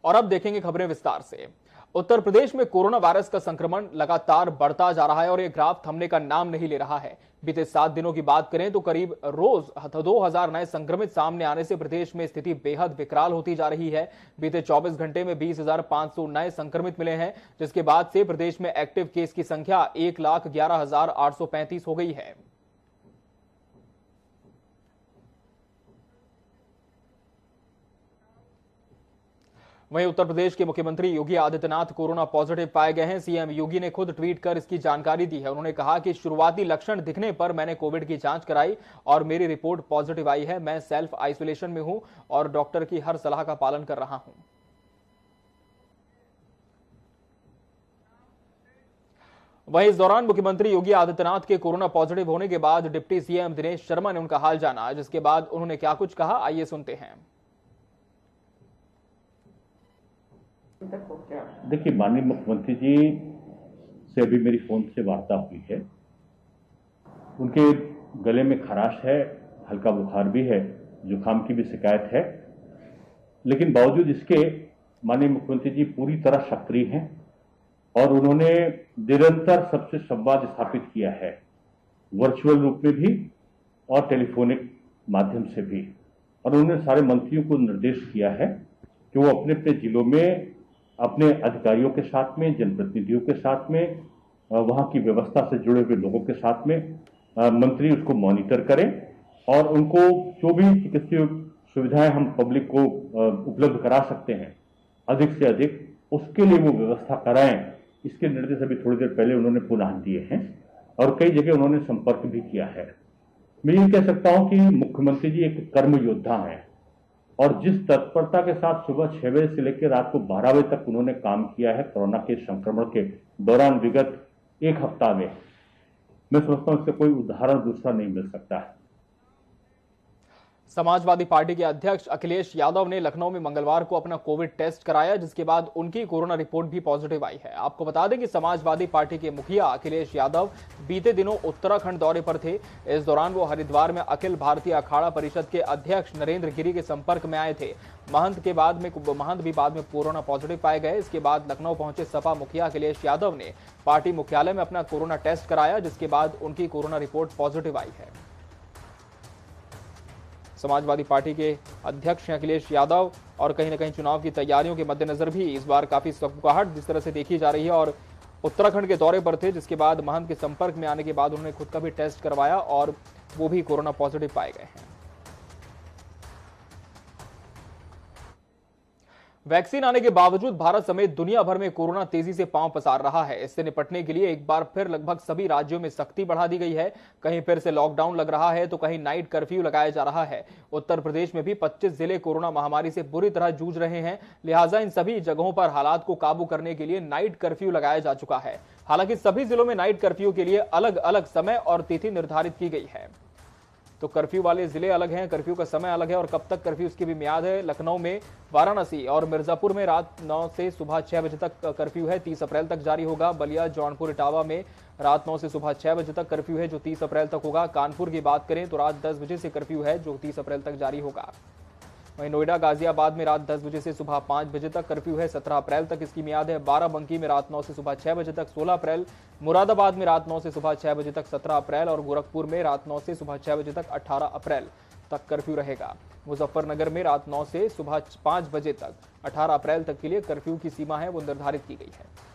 और अब देखेंगे खबरें विस्तार से। उत्तर प्रदेश में कोरोना वायरस का संक्रमण लगातार बढ़ता जा रहा है और यह ग्राफ थमने का नाम नहीं ले रहा है। बीते 7 दिनों की बात करें तो करीब रोज 2000 नए संक्रमित सामने आने से प्रदेश में स्थिति बेहद विकराल होती जा रही है। बीते 24 घंटे में 20,500 नए संक्रमित मिले हैं, जिसके बाद से प्रदेश में एक्टिव केस की संख्या 1,11,835 हो गई है। वहीं उत्तर प्रदेश के मुख्यमंत्री योगी आदित्यनाथ कोरोना पॉजिटिव पाए गए हैं। सीएम योगी ने खुद ट्वीट कर इसकी जानकारी दी है। उन्होंने कहा कि शुरुआती लक्षण दिखने पर मैंने कोविड की जांच कराई और मेरी रिपोर्ट पॉजिटिव आई है। मैं सेल्फ आइसोलेशन में हूं और डॉक्टर की हर सलाह का पालन कर रहा हूं। वहीं इस दौरान मुख्यमंत्री योगी आदित्यनाथ के कोरोना पॉजिटिव होने के बाद डिप्टी सीएम दिनेश शर्मा ने उनका हाल जाना, जिसके बाद उन्होंने क्या कुछ कहा, आइए सुनते हैं। देखिए, माननीय मुख्यमंत्री जी से अभी मेरी फोन से वार्ता हुई है। उनके गले में खराश है, हल्का बुखार भी है, जुकाम की भी शिकायत है, लेकिन बावजूद इसके माननीय मुख्यमंत्री जी पूरी तरह सक्रिय हैं और उन्होंने निरंतर सबसे संवाद स्थापित किया है, वर्चुअल रूप में भी और टेलीफोनिक माध्यम से भी। और उन्होंने सारे मंत्रियों को निर्देश किया है कि वो अपने अपने जिलों में अपने अधिकारियों के साथ में, जनप्रतिनिधियों के साथ में, वहां की व्यवस्था से जुड़े हुए लोगों के साथ में मंत्री उसको मॉनिटर करें और उनको जो भी चिकित्सीय सुविधाएं हम पब्लिक को उपलब्ध करा सकते हैं अधिक से अधिक, उसके लिए वो व्यवस्था कराएं। इसके निर्देश अभी थोड़ी देर पहले उन्होंने पुनः दिए हैं और कई जगह उन्होंने संपर्क भी किया है। मैं ये कह सकता हूं कि मुख्यमंत्री जी एक कर्म योद्धा हैं और जिस तत्परता के साथ सुबह 6 बजे से लेकर रात को 12 बजे तक उन्होंने काम किया है कोरोना के संक्रमण के दौरान विगत 1 हफ्ता में, मैं समझता हूं इसका कोई उदाहरण दूसरा नहीं मिल सकता है। समाजवादी पार्टी के अध्यक्ष अखिलेश यादव ने लखनऊ में मंगलवार को अपना कोविड टेस्ट कराया, जिसके बाद उनकी कोरोना रिपोर्ट भी पॉजिटिव आई है। आपको बता दें कि समाजवादी पार्टी के मुखिया अखिलेश यादव बीते दिनों उत्तराखंड दौरे पर थे। इस दौरान वो हरिद्वार में अखिल भारतीय अखाड़ा परिषद के अध्यक्ष नरेंद्र गिरी के संपर्क में आए थे। महंत भी बाद में कोरोना पॉजिटिव पाए गए। इसके बाद लखनऊ पहुंचे सपा मुखिया अखिलेश यादव ने पार्टी मुख्यालय में अपना कोरोना टेस्ट कराया, जिसके बाद उनकी कोरोना रिपोर्ट पॉजिटिव आई है। समाजवादी पार्टी के अध्यक्ष अखिलेश यादव और कहीं न कहीं चुनाव की तैयारियों के मद्देनजर भी इस बार काफी सकुकाहट जिस तरह से देखी जा रही है और उत्तराखंड के दौरे पर थे, जिसके बाद महंत के संपर्क में आने के बाद उन्होंने खुद का भी टेस्ट करवाया और वो भी कोरोना पॉजिटिव पाए गए हैं। वैक्सीन आने के बावजूद भारत समेत दुनिया भर में कोरोना तेजी से पांव पसार रहा है। इससे निपटने के लिए एक बार फिर लगभग सभी राज्यों में सख्ती बढ़ा दी गई है। कहीं फिर से लॉकडाउन लग रहा है तो कहीं नाइट कर्फ्यू लगाया जा रहा है। उत्तर प्रदेश में भी 25 जिले कोरोना महामारी से बुरी तरह जूझ रहे हैं, लिहाजा इन सभी जगहों पर हालात को काबू करने के लिए नाइट कर्फ्यू लगाया जा चुका है। हालांकि सभी जिलों में नाइट कर्फ्यू के लिए अलग अलग समय और तिथि निर्धारित की गई है। तो कर्फ्यू वाले जिले अलग हैं, कर्फ्यू का समय अलग है और कब तक कर्फ्यू उसकी भी मियाद है। लखनऊ में, वाराणसी और मिर्जापुर में रात 9 से सुबह 6 बजे तक कर्फ्यू है, 30 अप्रैल तक जारी होगा। बलिया, जौनपुर, इटावा में रात 9 से सुबह 6 बजे तक कर्फ्यू है, जो 30 अप्रैल तक होगा। कानपुर की बात करें तो रात 10 बजे से कर्फ्यू है, जो 30 अप्रैल तक जारी होगा। वहीं नोएडा, गाजियाबाद में रात 10 बजे से सुबह 5 बजे तक कर्फ्यू है, 17 अप्रैल तक इसकी मियाद है। बाराबंकी में रात 9 से सुबह 6 बजे तक 16 अप्रैल, मुरादाबाद में रात 9 से सुबह 6 बजे तक 17 अप्रैल और गोरखपुर में रात 9 से सुबह 6 बजे तक 18 अप्रैल तक कर्फ्यू रहेगा। मुजफ्फरनगर में रात 9 से सुबह 5 बजे तक 18 अप्रैल तक के लिए कर्फ्यू की सीमा है वो निर्धारित की गई है।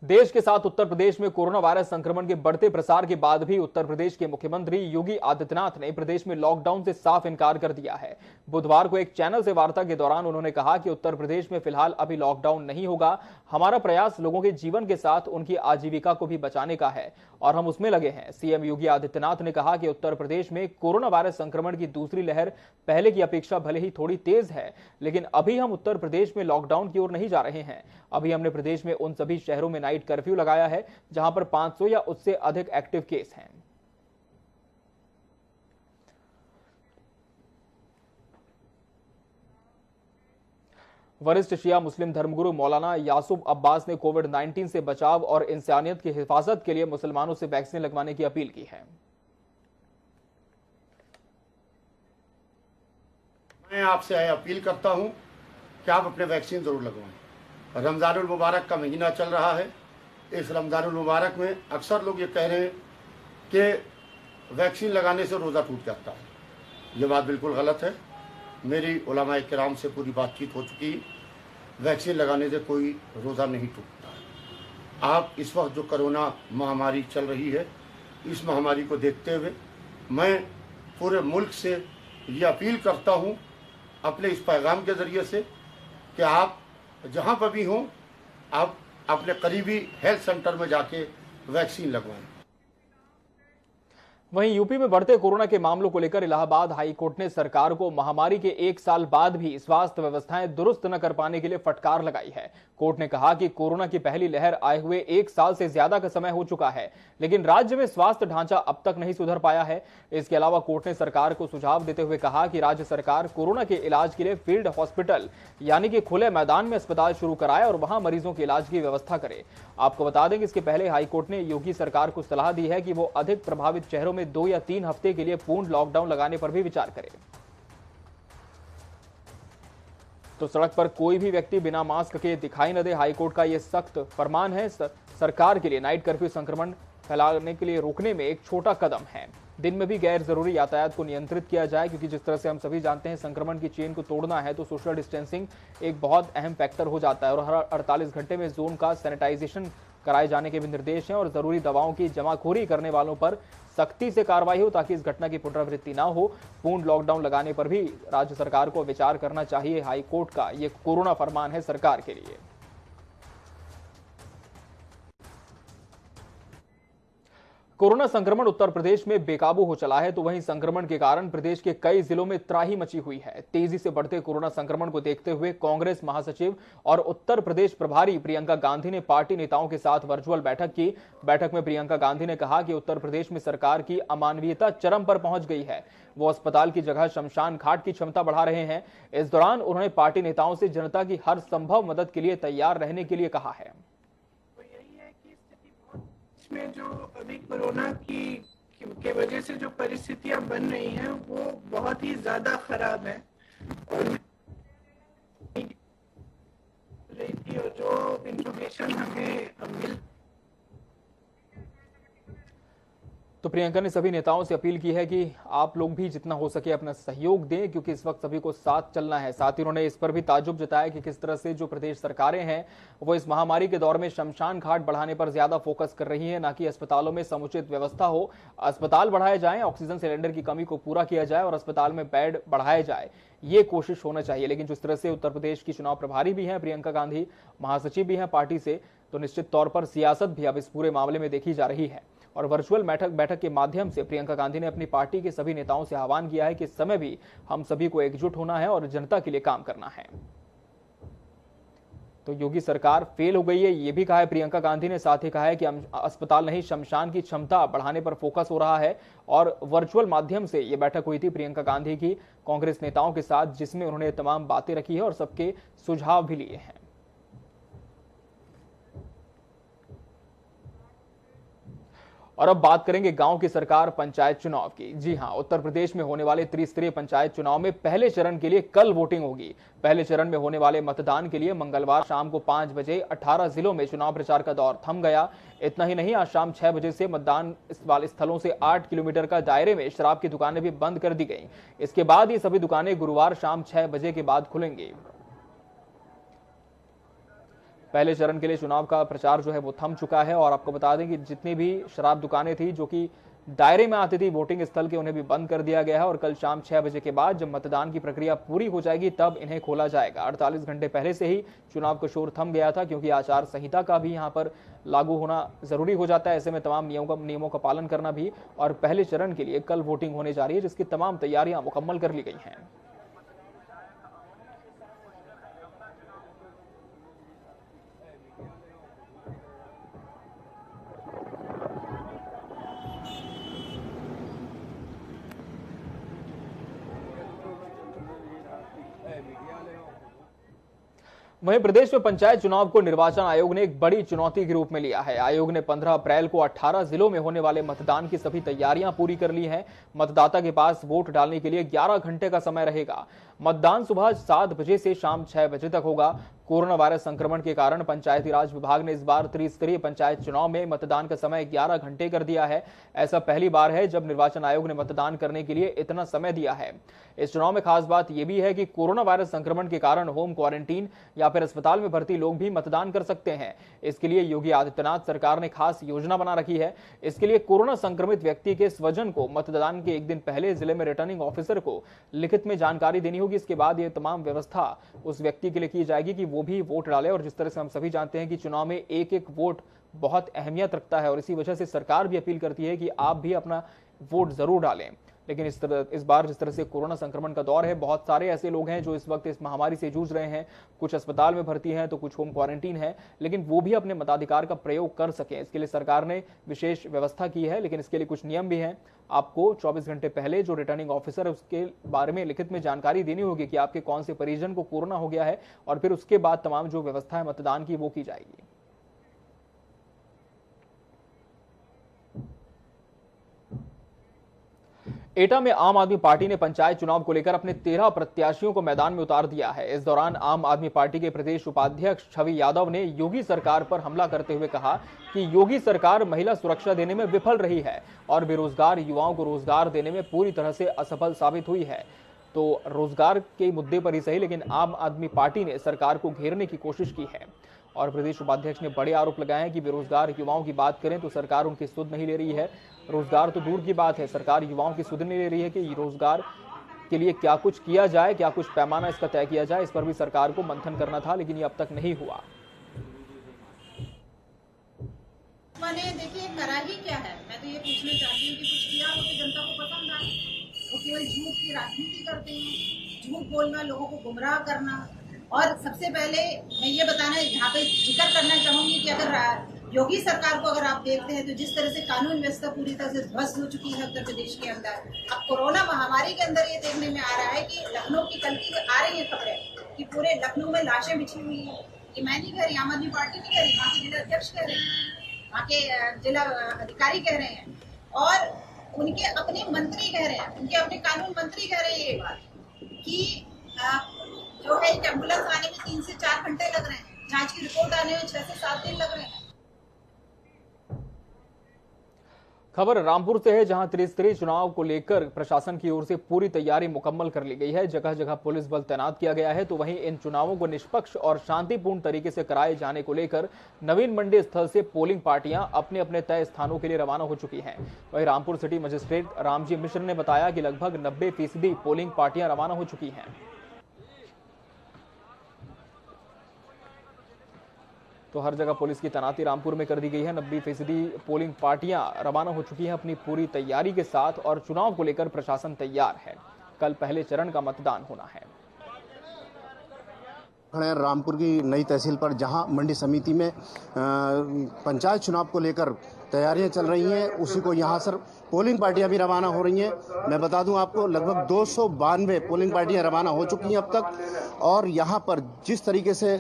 देश के साथ उत्तर प्रदेश में कोरोना वायरस संक्रमण के बढ़ते प्रसार के बाद भी उत्तर प्रदेश के मुख्यमंत्री योगी आदित्यनाथ ने प्रदेश में लॉकडाउन से साफ इनकार कर दिया है। बुधवार को एक चैनल से वार्ता के दौरान उन्होंने कहा कि उत्तर प्रदेश में फिलहाल अभी लॉकडाउन नहीं होगा। हमारा प्रयास लोगों के जीवन के साथ उनकी आजीविका को भी बचाने का है और हम उसमें लगे हैं। सीएम योगी आदित्यनाथ ने कहा कि उत्तर प्रदेश में कोरोना वायरस संक्रमण की दूसरी लहर पहले की अपेक्षा भले ही थोड़ी तेज है, लेकिन अभी हम उत्तर प्रदेश में लॉकडाउन की ओर नहीं जा रहे हैं। अभी हमने प्रदेश में उन सभी शहरों में नाइट कर्फ्यू लगाया है जहां पर 500 या उससे अधिक एक्टिव केस हैं। वरिष्ठ शिया मुस्लिम धर्मगुरु मौलाना यासूब अब्बास ने कोविड-19 से बचाव और इंसानियत की हिफाजत के लिए मुसलमानों से वैक्सीन लगवाने की अपील की है। मैं आपसे अपील करता हूं कि आप अपने वैक्सीन ज़रूर लगवाएं। रमज़ानुल मुबारक का महीना चल रहा है। इस रमज़ानुल मुबारक में अक्सर लोग ये कह रहे हैं कि वैक्सीन लगाने से रोज़ा टूट जाता है। ये बात बिल्कुल गलत है। मेरी उलमाए किराम से पूरी बातचीत हो चुकी है। वैक्सीन लगाने से कोई रोज़ा नहीं टूटता है। आप इस वक्त जो कोरोना महामारी चल रही है, इस महामारी को देखते हुए मैं पूरे मुल्क से ये अपील करता हूँ अपने इस पैगाम के ज़रिए से कि आप जहाँ पर भी हों, आप अपने करीबी हेल्थ सेंटर में जाके वैक्सीन लगवाएं। वहीं यूपी में बढ़ते कोरोना के मामलों को लेकर इलाहाबाद हाई कोर्ट ने सरकार को महामारी के 1 साल बाद भी स्वास्थ्य व्यवस्थाएं दुरुस्त न कर पाने के लिए फटकार लगाई है। कोर्ट ने कहा कि कोरोना की पहली लहर आए हुए 1 साल से ज्यादा का समय हो चुका है, लेकिन राज्य में स्वास्थ्य ढांचा अब तक नहीं सुधर पाया है। इसके अलावा कोर्ट ने सरकार को सुझाव देते हुए कहा कि राज्य सरकार कोरोना के इलाज के लिए फील्ड हॉस्पिटल यानी कि खुले मैदान में अस्पताल शुरू कराए और वहां मरीजों के इलाज की व्यवस्था करे। आपको बता दें कि इसके पहले हाईकोर्ट ने योगी सरकार को सलाह दी है कि वो अधिक प्रभावित शहरों में 2 या 3 हफ्ते के लिए पूर्ण लॉकडाउन लगाने पर भी विचार करे। तो सड़क पर कोई भी व्यक्ति बिना मास्क के दिखाई न दे, हाईकोर्ट का यह सख्त फरमान है। सरकार के लिए नाइट कर्फ्यू संक्रमण फैलाने के लिए रोकने में एक छोटा कदम है। दिन में भी गैर जरूरी यातायात को नियंत्रित किया जाए, क्योंकि जिस तरह से हम सभी जानते हैं संक्रमण की चेन को तोड़ना है तो सोशल डिस्टेंसिंग एक बहुत अहम फैक्टर हो जाता है। और हर 48 घंटे में जोन का सैनिटाइजेशन कराए जाने के भी निर्देश हैं और जरूरी दवाओं की जमाखोरी करने वालों पर सख्ती से कार्रवाई हो ताकि इस घटना की पुनरावृत्ति ना हो। पूर्ण लॉकडाउन लगाने पर भी राज्य सरकार को विचार करना चाहिए। हाईकोर्ट का ये कोरोना फरमान है सरकार के लिए। कोरोना संक्रमण उत्तर प्रदेश में बेकाबू हो चला है, तो वहीं संक्रमण के कारण प्रदेश के कई जिलों में त्राही मची हुई है। तेजी से बढ़ते कोरोना संक्रमण को देखते हुए कांग्रेस महासचिव और उत्तर प्रदेश प्रभारी प्रियंका गांधी ने पार्टी नेताओं के साथ वर्चुअल बैठक की। बैठक में प्रियंका गांधी ने कहा कि उत्तर प्रदेश में सरकार की अमानवीयता चरम पर पहुंच गई है। वो अस्पताल की जगह शमशान घाट की क्षमता बढ़ा रहे हैं। इस दौरान उन्होंने पार्टी नेताओं से जनता की हर संभव मदद के लिए तैयार रहने के लिए कहा है। में जो अभी कोरोना के वजह से जो परिस्थितियां बन रही हैं वो बहुत ही ज्यादा खराब है और रही थी और जो इंफॉर्मेशन हमें मिल। तो प्रियंका ने सभी नेताओं से अपील की है कि आप लोग भी जितना हो सके अपना सहयोग दें, क्योंकि इस वक्त सभी को साथ चलना है। साथ ही उन्होंने इस पर भी ताज्जुब जताया कि किस तरह से जो प्रदेश सरकारें हैं वो इस महामारी के दौर में शमशान घाट बढ़ाने पर ज्यादा फोकस कर रही हैं, ना कि अस्पतालों में समुचित व्यवस्था हो। अस्पताल बढ़ाए जाएं, ऑक्सीजन सिलेंडर की कमी को पूरा किया जाए और अस्पताल में बेड बढ़ाए जाए, ये कोशिश होना चाहिए। लेकिन जिस तरह से उत्तर प्रदेश की चुनाव प्रभारी भी हैं प्रियंका गांधी, महासचिव भी हैं पार्टी से, तो निश्चित तौर पर सियासत भी अब इस पूरे मामले में देखी जा रही है। और वर्चुअल बैठक के माध्यम से प्रियंका गांधी ने अपनी पार्टी के सभी नेताओं से आह्वान किया है कि इस समय भी हम सभी को एकजुट होना है और जनता के लिए काम करना है। तो योगी सरकार फेल हो गई है, ये भी कहा है प्रियंका गांधी ने। साथ ही कहा है कि अस्पताल नहीं, शमशान की क्षमता बढ़ाने पर फोकस हो रहा है। और वर्चुअल माध्यम से ये बैठक हुई थी प्रियंका गांधी की कांग्रेस नेताओं के साथ, जिसमें उन्होंने तमाम बातें रखी है और सबके सुझाव भी लिए हैं। और अब बात करेंगे गांव की सरकार पंचायत चुनाव की। जी हां, उत्तर प्रदेश में होने वाले त्रिस्तरीय पंचायत चुनाव में पहले चरण के लिए कल वोटिंग होगी। पहले चरण में होने वाले मतदान के लिए मंगलवार शाम को 5 बजे 18 जिलों में चुनाव प्रचार का दौर थम गया। इतना ही नहीं, आज शाम 6 बजे से मतदान वाले स्थलों से 8 किलोमीटर का दायरे में शराब की दुकानें भी बंद कर दी गई। इसके बाद ये सभी दुकानें गुरुवार शाम 6 बजे के बाद खुलेंगी। पहले चरण के लिए चुनाव का प्रचार जो है वो थम चुका है। और आपको बता दें कि जितनी भी शराब दुकानें थी जो कि दायरे में आती थी वोटिंग स्थल के, उन्हें भी बंद कर दिया गया है। और कल शाम 6 बजे के बाद जब मतदान की प्रक्रिया पूरी हो जाएगी तब इन्हें खोला जाएगा। 48 घंटे पहले से ही चुनाव का शोर थम गया था, क्योंकि आचार संहिता का भी यहाँ पर लागू होना जरूरी हो जाता है। ऐसे में तमाम नियमों का पालन करना भी। और पहले चरण के लिए कल वोटिंग होने जा रही है, जिसकी तमाम तैयारियां मुकम्मल कर ली गई हैं। वहीं प्रदेश में पंचायत चुनाव को निर्वाचन आयोग ने एक बड़ी चुनौती के रूप में लिया है। आयोग ने 15 अप्रैल को 18 जिलों में होने वाले मतदान की सभी तैयारियां पूरी कर ली हैं। मतदाता के पास वोट डालने के लिए 11 घंटे का समय रहेगा। मतदान सुबह 7 बजे से शाम 6 बजे तक होगा। कोरोना वायरस संक्रमण के कारण पंचायती राज विभाग ने इस बार त्रिस्तरीय पंचायत चुनाव में मतदान का समय 11 घंटे कर दिया है। ऐसा पहली बार है जब निर्वाचन आयोग ने मतदान करने के लिए इतना समय दिया है। इस चुनाव में खास बात यह भी है कि कोरोना वायरस संक्रमण के कारण होम क्वारंटीन या फिर अस्पताल में भर्ती लोग भी मतदान कर सकते हैं। इसके लिए योगी आदित्यनाथ सरकार ने खास योजना बना रखी है। इसके लिए कोरोना संक्रमित व्यक्ति के स्वजन को मतदान के एक दिन पहले जिले में रिटर्निंग ऑफिसर को लिखित में जानकारी देनी होगी। इसके बाद यह तमाम व्यवस्था उस व्यक्ति के लिए की जाएगी कि वो भी वोट डाले। और जिस तरह से हम सभी जानते हैं कि चुनाव में एक एक वोट बहुत अहमियत रखता है और इसी वजह से सरकार भी अपील करती है कि आप भी अपना वोट जरूर डालें। लेकिन इस बार जिस तरह से कोरोना संक्रमण का दौर है, बहुत सारे ऐसे लोग हैं जो इस वक्त इस महामारी से जूझ रहे हैं। कुछ अस्पताल में भर्ती हैं तो कुछ होम क्वारंटीन है, लेकिन वो भी अपने मताधिकार का प्रयोग कर सकें, इसके लिए सरकार ने विशेष व्यवस्था की है। लेकिन इसके लिए कुछ नियम भी हैं। आपको 24 घंटे पहले जो रिटर्निंग ऑफिसर है उसके बारे में लिखित में जानकारी देनी होगी कि आपके कौन से परिजन को कोरोना हो गया है, और फिर उसके बाद तमाम जो व्यवस्था है मतदान की वो की जाएगी। एटा में आम आदमी पार्टी ने पंचायत चुनाव को लेकर अपने 13 प्रत्याशियों को मैदान में उतार दिया है। इस दौरान आम आदमी पार्टी के प्रदेश उपाध्यक्ष छवि यादव ने योगी सरकार पर हमला करते हुए कहा कि योगी सरकार महिला सुरक्षा देने में विफल रही है और बेरोजगार युवाओं को रोजगार देने में पूरी तरह से असफल साबित हुई है। तो रोजगार के मुद्दे पर ही सही, लेकिन आम आदमी पार्टी ने सरकार को घेरने की कोशिश की है। और प्रदेश उपाध्यक्ष ने बड़े आरोप लगाए हैं कि बेरोजगार युवाओं की बात करें तो सरकार उनकी सुध नहीं ले रही है। रोजगार तो दूर की बात है, सरकार युवाओं की सुध नहीं ले रही है कि रोजगार के लिए क्या कुछ किया जाए, क्या कुछ पैमाना इसका तय किया जाए। इस पर भी सरकार को मंथन करना था, लेकिन ये अब तक नहीं हुआ। मैंने देखिए करा ही क्या है, मैं तो ये पूछना चाहती हूँ कि कुछ किया हो तो जनता को पसंद आए। वो केवल झूठ की राजनीति करते हैं, झूठ बोलना, लोगों को गुमराह करना। और सबसे पहले मैं ये बताना यहाँ पे जिक्र करना चाहूंगी कि अगर योगी सरकार को अगर आप देखते हैं तो जिस तरह से कानून व्यवस्था पूरी तरह से ध्वस्त हो चुकी है उत्तर प्रदेश के अंदर। अब कोरोना महामारी के अंदर ये देखने में आ रहा है कि लखनऊ की कल की आ रही है खबरें कि पूरे लखनऊ में लाशें बिछी हुई है। ये मैं नहीं कह रही, आम आदमी पार्टी नहीं कह रही, वहाँ के जिला अध्यक्ष कह रहे हैं, वहाँ के जिला अधिकारी कह रहे हैं और उनके अपने मंत्री कह रहे हैं, उनके अपने कानून मंत्री कह रहे हैं ये बात कि जो है एक एम्बुलेंस आने में 3 से 4 घंटे लग रहे हैं, जांच की रिपोर्ट आने में 6 से 7 दिन लग रहे हैं। खबर रामपुर से है, जहां त्रिस्तरीय चुनाव को लेकर प्रशासन की ओर से पूरी तैयारी मुकम्मल कर ली गई है। जगह जगह पुलिस बल तैनात किया गया है। तो वहीं इन चुनावों को निष्पक्ष और शांतिपूर्ण तरीके से कराए जाने को लेकर नवीन मंडी स्थल से पोलिंग पार्टियां अपने अपने तय स्थानों के लिए रवाना हो चुकी हैं। वहीं रामपुर सिटी मजिस्ट्रेट रामजी मिश्र ने बताया कि लगभग 90% पोलिंग पार्टियां रवाना हो चुकी हैं। तो हर जगह पुलिस की तैनाती रामपुर में कर दी गई है। 90% पोलिंग पार्टियां रवाना हो चुकी हैं अपनी पूरी तैयारी के साथ और चुनाव को लेकर प्रशासन तैयार है। कल पहले चरण का मतदान होना है। रामपुर की नई तहसील पर जहां मंडी समिति में पंचायत चुनाव को लेकर तैयारियां चल रही हैं, उसी को यहां सर पोलिंग पार्टियां भी रवाना हो रही हैं। मैं बता दूं आपको लगभग 292 पोलिंग पार्टियां रवाना हो चुकी हैं अब तक। और यहां पर जिस तरीके से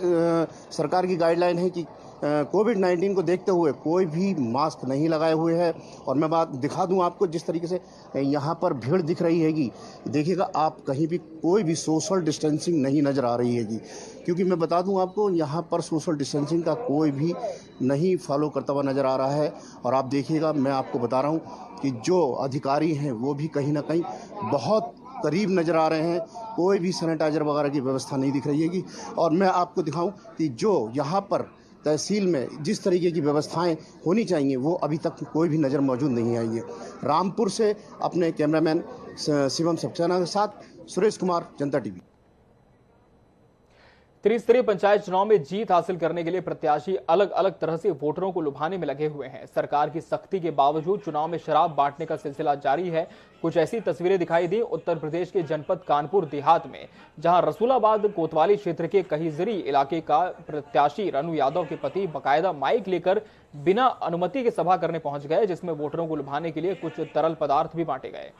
सरकार की गाइडलाइन है कि कोविड-19 को देखते हुए कोई भी मास्क नहीं लगाए हुए है। और मैं बात दिखा दूं आपको, जिस तरीके से यहाँ पर भीड़ दिख रही हैगी, देखिएगा आप कहीं भी कोई भी सोशल डिस्टेंसिंग नहीं नज़र आ रही हैगी। क्योंकि मैं बता दूं आपको यहाँ पर सोशल डिस्टेंसिंग का कोई भी नहीं फॉलो करता हुआ नज़र आ रहा है। और आप देखिएगा, मैं आपको बता रहा हूँ कि जो अधिकारी हैं वो भी कहीं ना कहीं बहुत करीब नज़र आ रहे हैं। कोई भी सैनिटाइजर वगैरह की व्यवस्था नहीं दिख रही हैगी। और मैं आपको दिखाऊं कि जो यहाँ पर तहसील में जिस तरीके की व्यवस्थाएं होनी चाहिए वो अभी तक कोई भी नज़र मौजूद नहीं आई है। रामपुर से अपने कैमरामैन शिवम सक्सेना के साथ सुरेश कुमार, जनता टीवी। त्रिस्तरीय पंचायत चुनाव में जीत हासिल करने के लिए प्रत्याशी अलग अलग तरह से वोटरों को लुभाने में लगे हुए हैं। सरकार की सख्ती के बावजूद चुनाव में शराब बांटने का सिलसिला जारी है। कुछ ऐसी तस्वीरें दिखाई दी उत्तर प्रदेश के जनपद कानपुर देहात में, जहां रसूलाबाद कोतवाली क्षेत्र के कहीजरी इलाके का प्रत्याशी रनु यादव के पति बाकायदा माइक लेकर बिना अनुमति के सभा करने पहुंच गए, जिसमें वोटरों को लुभाने के लिए कुछ तरल पदार्थ भी बांटे गए।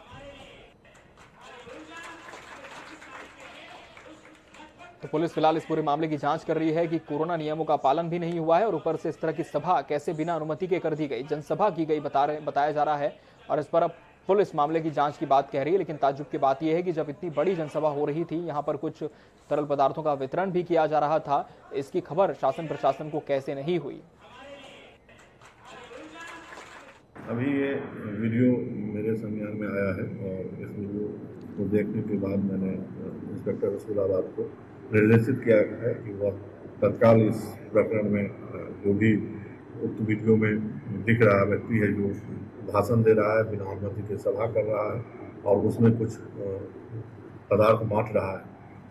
तो पुलिस फिलहाल इस पूरे मामले की जांच कर रही है कि कोरोना नियमों का पालन भी नहीं हुआ है और ऊपर से इस तरह की सभा कैसे बिना अनुमति के कर दी गई, जनसभा की गई बताया जा रहा है। और इस पर अब पुलिस मामले की जांच की बात कह रही है। लेकिन ताज्जुब की बात यह है कि जब इतनी बड़ी जनसभा हो रही थी, यहाँ पर कुछ तरल पदार्थों का वितरण भी किया जा रहा था, इसकी खबर शासन प्रशासन को कैसे नहीं हुई। अभी ये वीडियो मेरे संज्ञान में आया है और इस वीडियो को देखने के बाद मैंने इंस्पेक्टर रसूलाबाद को निर्देशित किया है कि वह तत्काल इस प्रकरण में जो भी उक्त वीडियो में दिख रहा व्यक्ति है जो भाषण दे रहा है, बिना अनुमति के सभा कर रहा है और उसमें कुछ पदार्थ बांट रहा है,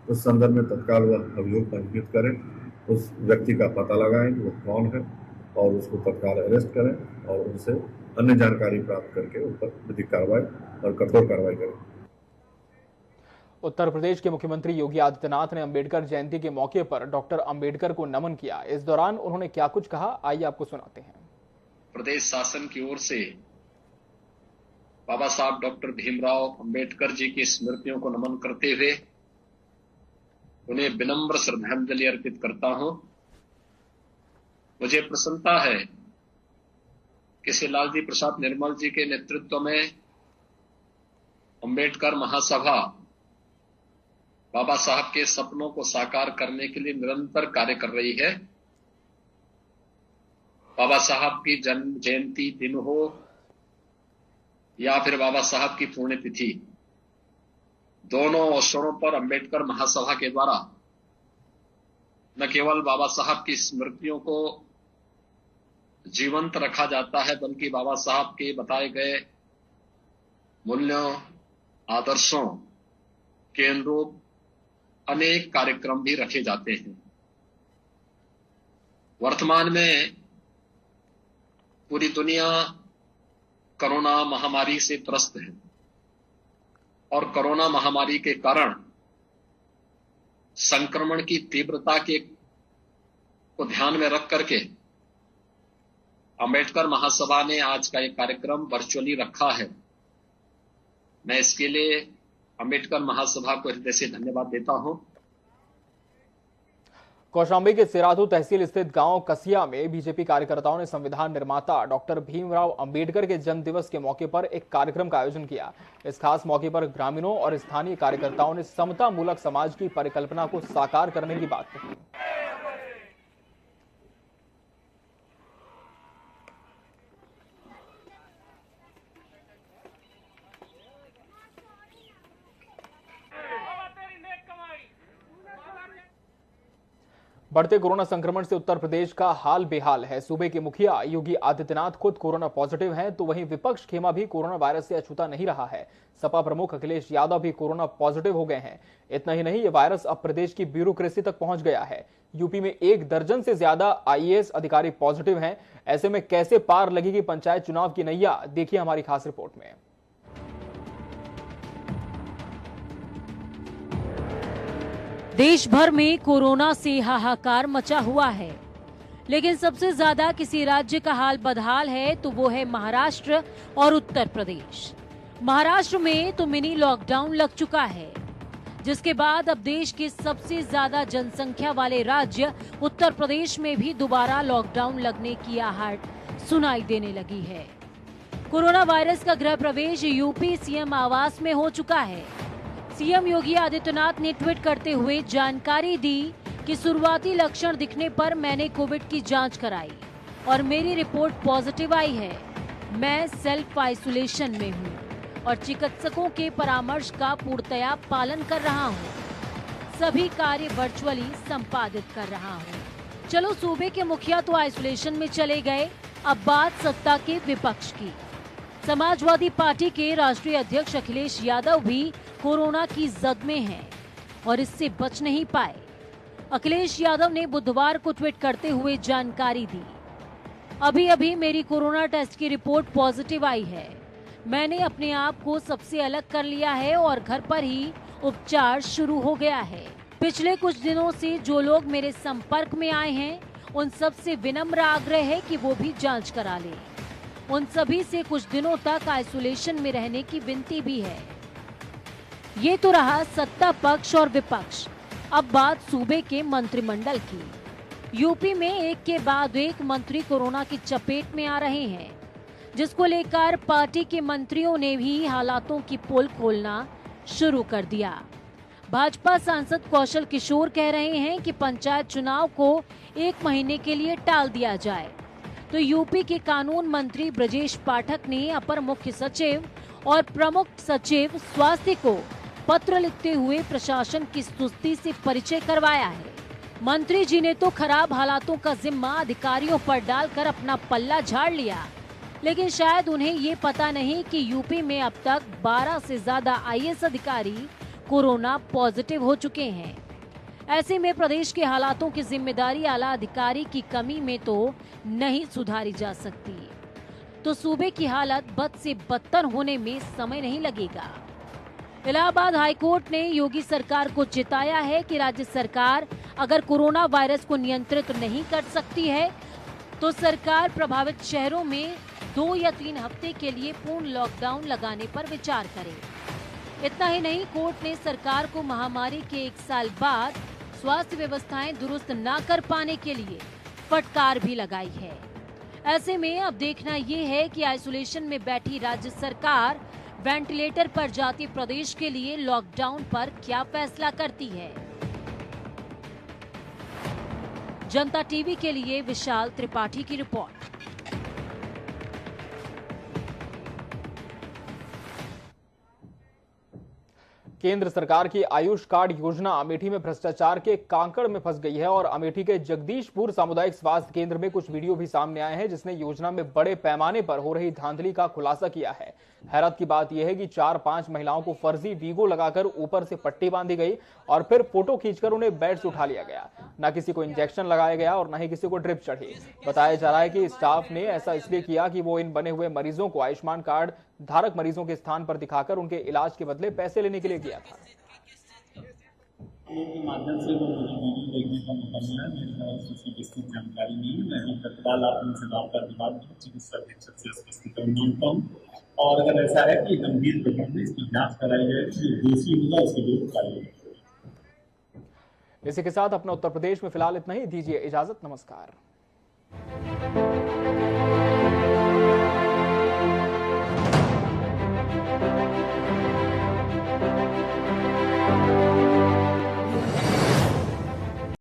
उस संदर्भ में तत्काल वह अभियोग पंजीकृत करें, उस व्यक्ति का पता लगाएं कि वो कौन है और उसको तत्काल अरेस्ट करें और उनसे अन्य जानकारी प्राप्त करके उन पर विधिक कार्रवाई और कठोर कार्रवाई करें। उत्तर प्रदेश के मुख्यमंत्री योगी आदित्यनाथ ने अंबेडकर जयंती के मौके पर डॉक्टर अंबेडकर को नमन किया। इस दौरान उन्होंने क्या कुछ कहा, आइए आपको सुनाते हैं। प्रदेश शासन की ओर से बाबा साहब डॉक्टर भीमराव अंबेडकर जी की स्मृतियों को नमन करते हुए उन्हें विनम्र श्रद्धांजलि अर्पित करता हूं। मुझे प्रसन्नता है कि श्री लालजी प्रसाद निर्मल जी के नेतृत्व में अंबेडकर महासभा बाबा साहब के सपनों को साकार करने के लिए निरंतर कार्य कर रही है। बाबा साहब की जन्म जयंती दिन हो या फिर बाबा साहब की पुण्यतिथि, दोनों अवसरों पर अंबेडकर महासभा के द्वारा न केवल बाबा साहब की स्मृतियों को जीवंत रखा जाता है, बल्कि बाबा साहब के बताए गए मूल्यों, आदर्शों के अनुरूप अनेक कार्यक्रम भी रखे जाते हैं। वर्तमान में पूरी दुनिया कोरोना महामारी से त्रस्त है और कोरोना महामारी के कारण संक्रमण की तीव्रता को ध्यान में रख करके अंबेडकर महासभा ने आज का एक कार्यक्रम वर्चुअली रखा है। मैं इसके लिए अंबेडकर महासभा को हृदय से धन्यवाद देता हूं। कौशांबी के सिराथू तहसील स्थित गांव कसिया में बीजेपी कार्यकर्ताओं ने संविधान निर्माता डॉक्टर भीमराव अंबेडकर के जन्म दिवस के मौके पर एक कार्यक्रम का आयोजन किया। इस खास मौके पर ग्रामीणों और स्थानीय कार्यकर्ताओं ने समता मूलक समाज की परिकल्पना को साकार करने की बात कही। बढ़ते कोरोना संक्रमण से उत्तर प्रदेश का हाल बेहाल है। सूबे के मुखिया योगी आदित्यनाथ खुद कोरोना पॉजिटिव हैं, तो वहीं विपक्ष खेमा भी कोरोना वायरस से अछूता नहीं रहा है। सपा प्रमुख अखिलेश यादव भी कोरोना पॉजिटिव हो गए हैं। इतना ही नहीं, ये वायरस अब प्रदेश की ब्यूरोक्रेसी तक पहुंच गया है। यूपी में 1 दर्जन से ज्यादा IAS अधिकारी पॉजिटिव हैं। ऐसे में कैसे पार लगेगी पंचायत चुनाव की नैया, देखिए हमारी खास रिपोर्ट में। देश भर में कोरोना से हाहाकार मचा हुआ है, लेकिन सबसे ज्यादा किसी राज्य का हाल बदहाल है तो वो है महाराष्ट्र और उत्तर प्रदेश। महाराष्ट्र में तो मिनी लॉकडाउन लग चुका है, जिसके बाद अब देश के सबसे ज्यादा जनसंख्या वाले राज्य उत्तर प्रदेश में भी दोबारा लॉकडाउन लगने की आहट सुनाई देने लगी है। कोरोना वायरस का गृह प्रवेश यूपी सीएम आवास में हो चुका है। सीएम योगी आदित्यनाथ ने ट्वीट करते हुए जानकारी दी कि शुरुआती लक्षण दिखने पर मैंने कोविड की जांच कराई और मेरी रिपोर्ट पॉजिटिव आई है। मैं सेल्फ आइसोलेशन में हूँ और चिकित्सकों के परामर्श का पूर्णतया पालन कर रहा हूँ। सभी कार्य वर्चुअली संपादित कर रहा हूँ। चलो, सूबे के मुखिया तो आइसोलेशन में चले गए, अब बात सत्ता के विपक्ष की। समाजवादी पार्टी के राष्ट्रीय अध्यक्ष अखिलेश यादव भी कोरोना की जद में हैं और इससे बच नहीं पाए। अखिलेश यादव ने बुधवार को ट्वीट करते हुए जानकारी दी, अभी अभी मेरी कोरोना टेस्ट की रिपोर्ट पॉजिटिव आई है। मैंने अपने आप को सबसे अलग कर लिया है और घर पर ही उपचार शुरू हो गया है। पिछले कुछ दिनों से जो लोग मेरे संपर्क में आए हैं, उन सब से विनम्र आग्रह है कि वो भी जांच करा लें। उन सभी से कुछ दिनों तक आइसोलेशन में रहने की विनती भी है। ये तो रहा सत्ता पक्ष और विपक्ष। अब बात सूबे के मंत्रिमंडल की। यूपी में एक के बाद एक मंत्री कोरोना की चपेट में आ रहे हैं, जिसको लेकर पार्टी के मंत्रियों ने भी हालातों की पोल खोलना शुरू कर दिया। भाजपा सांसद कौशल किशोर कह रहे हैं कि पंचायत चुनाव को 1 महीने के लिए टाल दिया जाए, तो यूपी के कानून मंत्री ब्रजेश पाठक ने अपर मुख्य सचिव और प्रमुख सचिव स्वास्थ्य को पत्र लिखते हुए प्रशासन की सुस्ती से परिचय करवाया है। मंत्री जी ने तो खराब हालातों का जिम्मा अधिकारियों पर डालकर अपना पल्ला झाड़ लिया, लेकिन शायद उन्हें ये पता नहीं कि यूपी में अब तक 12 से ज्यादा आईएएस अधिकारी कोरोना पॉजिटिव हो चुके हैं। ऐसे में प्रदेश के हालातों की जिम्मेदारी आला अधिकारी की कमी में तो नहीं सुधारी जा सकती, तो सूबे की हालत बद से बदतर होने में समय नहीं लगेगा। इलाहाबाद हाईकोर्ट ने योगी सरकार को चेताया है कि राज्य सरकार अगर कोरोना वायरस को नियंत्रित नहीं कर सकती है तो सरकार प्रभावित शहरों में 2 या 3 हफ्ते के लिए पूर्ण लॉकडाउन लगाने पर विचार करे। इतना ही नहीं, कोर्ट ने सरकार को महामारी के 1 साल बाद स्वास्थ्य व्यवस्थाएं दुरुस्त न कर पाने के लिए फटकार भी लगाई है। ऐसे में अब देखना ये है कि आइसोलेशन में बैठी राज्य सरकार वेंटिलेटर पर जाती प्रदेश के लिए लॉकडाउन पर क्या फैसला करती है। जनता टीवी के लिए विशाल त्रिपाठी की रिपोर्ट। केंद्र सरकार की आयुष कार्ड योजना अमेठी में भ्रष्टाचार के कांकड़ में फंस गई है और अमेठी के जगदीशपुर सामुदायिक स्वास्थ्य केंद्र में कुछ वीडियो भी सामने आए हैं जिसने योजना में बड़े पैमाने पर हो रही धांधली का खुलासा किया है। हैरत की बात यह है कि 4-5 महिलाओं को फर्जी वीगो लगाकर ऊपर से पट्टी बांधी गई और फिर फोटो खींचकर उन्हें बेड से उठा लिया गया। न किसी को इंजेक्शन लगाया गया और न ही किसी को ड्रिप चढ़ी। बताया जा रहा है कि स्टाफ ने ऐसा इसलिए किया कि वो इन बने हुए मरीजों को आयुष्मान कार्ड धारक मरीजों के स्थान पर दिखाकर उनके इलाज के बदले पैसे लेने के लिए किया था। के माध्यम से वो मुझे वीडियो देखने का मौका मिला। मेरे पास उसकी विस्तृत जानकारी नहीं है। मैं तत्काल आप उनसे बात करने के बाद चिकित्सा अधीक्षक से इसकी स्थिति मांगता हूँ और अगर ऐसा है कि गंभीर प्रकरण में इसकी जांच कराई जाए तो जो दोषी होगा उसके विरुद्ध कार्रवाई। इसी के साथ अपना उत्तर प्रदेश में फिलहाल इतना ही। दीजिए इजाजत। नमस्कार।